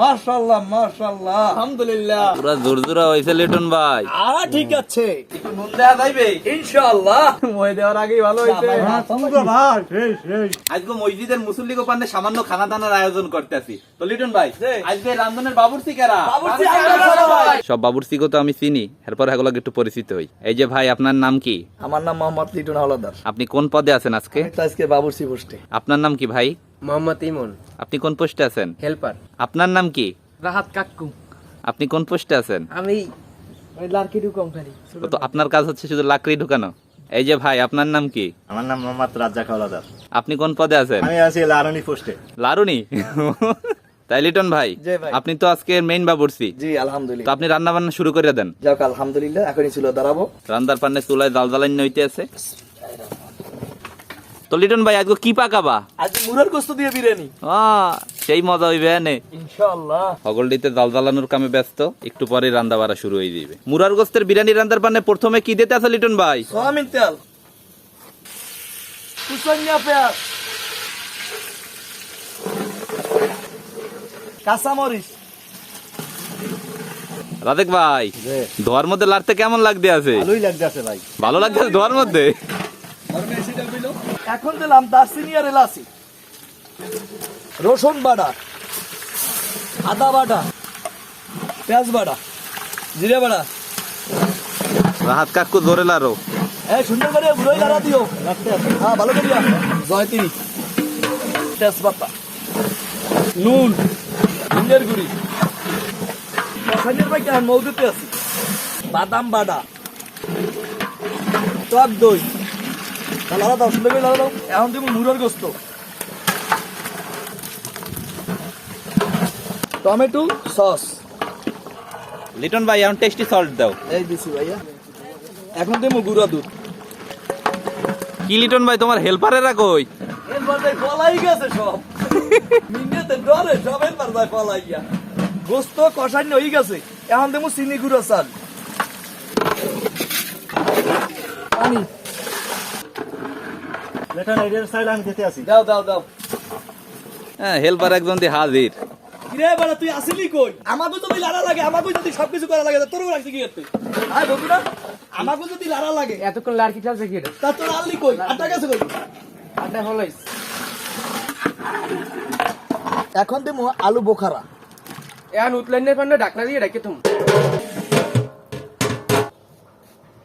মাশাআল্লাহ মাশাআল্লাহ আলহামদুলিল্লাহ পুরা জোরজোরা হইছে লিটন ভাই। ঠিক আছে, একটু নুন দেয়া যাইবে ইনশাআল্লাহ। মই দেওয়ার আগেই ভালো হইছে। আজকে মসজিদের মুসল্লিগো পান্ডে সামান্য খানা দানার আয়োজন করতেছি। তো লিটন ভাই, আজকে রামধনের বাবুর্চি কারা? বাবুর্চি আমরা সবাই। সব বাবুর্চিগো তো আমি চিনি, এরপর এগুলো একটু পরিচিত হই। এই যে ভাই, আপনার নাম কি? আমার নাম মোহাম্মদ লিটন হাওলাদার। আপনি কোন পদে আছেন আজকে? আজকে বাবুর্চি পোস্টে। আপনার নাম কি ভাই? মোহাম্মদ ইমন, আপনি কোন পোস্টে আছেন? হেল্পার। আপনার নাম কি? রাহাত কাক্কু, আপনি কোন পোস্টে আছেন? আমি ওই লার্কি ঢুকাম খালি। তো আপনার কাজ হচ্ছে শুধু লাকড়ি ঢুকানো। এই যে ভাই, আপনার নাম কি? আমার নাম মোহাম্মদ রাজ্জাক হাওলাদার। আপনি কোন পদে আছেন? আমি আছি লারনি পোস্টে। লারুনি। তাই লিটন ভাই, জি ভাই। আপনি তো আজকে মেইন বাবুর্চি, জি তো আলহামদুলিল্লাহ। আপনি রান্না বান্না শুরু করে দেন। যাক আলহামদুলিল্লাহ, এখনই ছিল দাঁড়াবো। রান্দার পান্নে চুলায় জাল জ্বালানি হইতে আছে। তো লিটন ভাই, আজকে কি পাকাবা? আজ মুরার গোস্ত দিয়ে বিরিয়ানি সেই মজা হইবে এনে। ইনশাআল্লাহ। হগলডিতে জাল জ্বালানোর কামে ব্যস্ত, একটু পরে রান্না বাড়া শুরু হয়ে যাবে। মুরার গোস্তের বিরিয়ানি রান্দার পান্নে প্রথমে কি দিতে আছে লিটন ভাই? সোয়াবিন তেল, কুসানিয়া পেঁয়াজ, কাঁচামরিচ। রাদেক ভাই, ধোয়ার মধ্যে লাড়তে কেমন লাগতে আছে? ভালোই লাগতেছে ভাই। ভালো লাগতে আছে ধোয়ার মধ্যে? এখন দিলাম দারচিনি আর এলাচি, রসুন বাটা, আদা বাটা, পেঁয়াজ বাটা, জিরে বাটা। রাহাত কাকু ধরে লারো। এই সুন্দর করে ঘুরোই দাঁড়া দিও। হ্যাঁ ভালো করে জয়তিরি, তেজপাতা, নুন, জিঞ্জার গুড়ি, কষাইয়ের ভাই কেন মৌদুতে আছি, বাদাম বাটা, টক দই। লাড়া দাও, সুন্দর করে লাড়া দাও। এখন তুমি মুরোর গোস্ত, টমেটো সস। লিটন ভাই, এখন টেস্টি সল্ট দাও। এই দিছি ভাইয়া। এখন তুমি গুঁড়া দুধ। কি লিটন ভাই, তোমার হেল্পারেরা কই? এরপর ভাই পলাই গেছে সব। মিনিতে ডরে সব এরপর ভাই পলাই গিয়া। গোস্ত কষানি হয়ে গেছে, এখন তুমি চিনি গুঁড়ো চাল, পানি লেটন এর সাইড আমি দিতে আছি। দাও দাও দাও। হ্যাঁ, হেল্পার একজন দিয়ে হাজির। কিরে বাড়া, তুই আসিলি কই? আমাকে যদি লাড়া লাগে, আমাকে যদি সবকিছু করা লাগে, তা তোর রাখছি কি করতে? আয় বলবি না, আমাকে যদি লাড়া লাগে, এতক্ষণ লার্কি চালছে কি এটা? তা তোর আনলি কই? আটা গেছে কই? আড্ডা হলাই। এখন তুমি আলু বোখারা। এখন উতলাইনের পান্ডে ডাকনা দিয়ে ডাকে তুমি।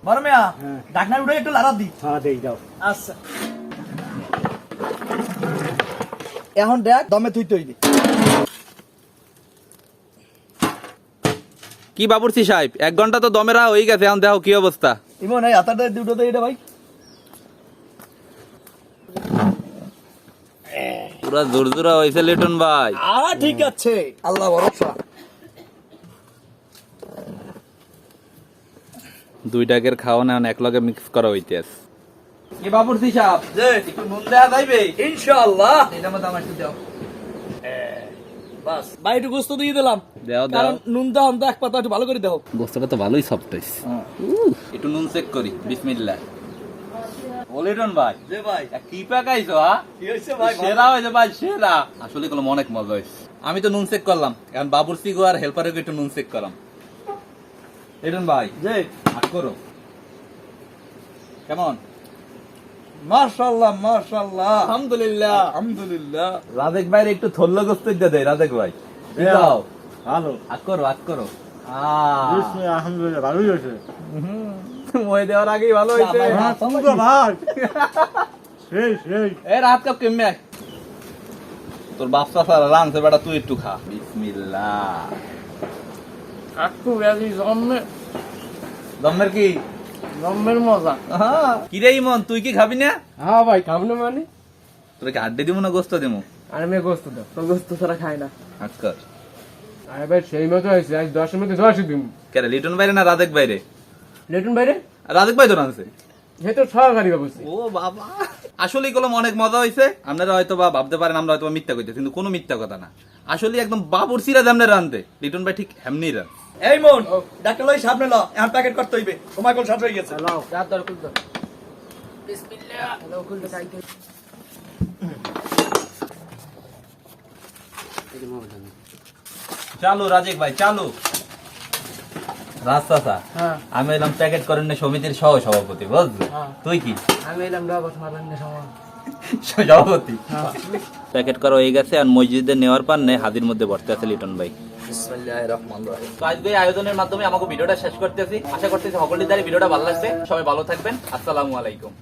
বড় মেয়া, ঢাকনা উঠে একটু লাড়া দি। হ্যাঁ দেই দাও। আচ্ছা, এখন দেখ দমে তুই তৈরি। কি বাবুর্চি সাহেব, 1 ঘন্টা তো দমেরা হয়ে গেছে, এখন দেখো কি অবস্থা। ইমন এই আটাটা দুটো দে এটা ভাই। পুরা জোরজোরা হয়েছে লিটন ভাই। ঠিক আছে, আল্লাহ ভরসা। 2 টাকের খাওয়া না এক লগে মিক্স করা হইতে আছে। কি বাবুর্চি সাহেব, যে একটু নুন দেয়া যাইবে? ইনশাআল্লাহ। এটা মত আমার একটু দাও। বাস ভাই, একটু গোস্ত দিয়ে দিলাম। দাও দাও। কারণ নুন দাও, আমরা এক পাতা একটু ভালো করে দাও। গোস্তটা তো ভালোই সফট হইছে। একটু নুন চেক করি। বিসমিল্লাহ। লিটন ভাই, যে ভাই কি পাকাইছো? কি হইছে ভাই? সেরা হয়েছে ভাই, সেরা। আসলে কলম অনেক মজা হয়েছে। আমি তো নুন চেক করলাম, এখন বাবুর্চি গো আর হেল্পারে গো একটু নুন চেক করলাম। লিটন ভাই, যে আট করো। কেমন? মাশাআল্লাহ মাশাআল্লাহ আলহামদুলিল্লাহ আলহামদুলিল্লাহ। রাজেক ভাই একটু থল্ল গোস্ত দিয়ে দেয়। রাজেক ভাই দাও, ভালো। আট করো আট করো। বিসমিল্লাহ, আলহামদুলিল্লাহ ভালোই হয়েছে। মই দেওয়ার আগেই ভালো হইছে। হ্যাঁ তোমরা ভাই। সেই এ রাত কাপ কেমনে? তোর বাপসা সারা রানছে বেটা, তুই একটু খা। বিসমিল্লাহ। কাক্কু ব্যাগি জম্মে, দমের কি? জম্মের মজা। কি রে ইমন, তুই কি খাবি না? হ্যাঁ ভাই, খাব না মানে? তোর কি আড্ডে দিব না গোস্ত দিব? আর মেয়ে গোস্ত দাও, তো গোস্ত ছাড়া খায় না। আট কর। আরে ভাই সেই মতো হয়েছে, আজ 10-এর মধ্যে 10 দিন। কেন লিটন বাইরে না রাজেক বাইরে? লেটুন বাইরে, রাজেক ভাই তো রানছে। সে তো সহকারী বাবুছি। ও বাবা, আসলে কলম অনেক মজা হয়েছে। আপনারা হয়তো বা ভাবতে পারেন আমরা হয়তো মিথ্যা কইতেছি, কিন্তু কোনো মিথ্যা কথা না। আসলে একদম বাবুর্চিরা যেমনে রানতে, লিটন ভাই ঠিক এমনি রান। এই মন, ডাক্তার লই সামনে ল, এখন প্যাকেট করতে হইবে। সময় কোন ষাট হয়ে গেছে। লাও, রাত দর খুল দাও। বিসমিল্লাহ। হ্যালো, খুল দে খাইতে। এই যে চালু রাজেক ভাই চালু। রাস্তা হ্যাঁ আমি এলাম প্যাকেট করেন সমিতির সহ সভাপতি, বুঝলি? হ্যাঁ। তুই কি আমি এলাম ডগত মারান্নের সময় সভাপতি? প্যাকেট করা হয়ে গেছে আর মসজিদে নেওয়ার পার নেই, হাদির মধ্যে ভরতে আছে লিটন ভাই। বিসমিল্লাহির রহমানির রহিম। তো আজকে এই আয়োজনের মাধ্যমে আমাকে ভিডিওটা শেষ করতেছি। আশা করতেছি সকলের দ্বারা ভিডিওটা ভালো লাগবে। সবাই ভালো থাকবেন। আসসালামু আলাইকুম।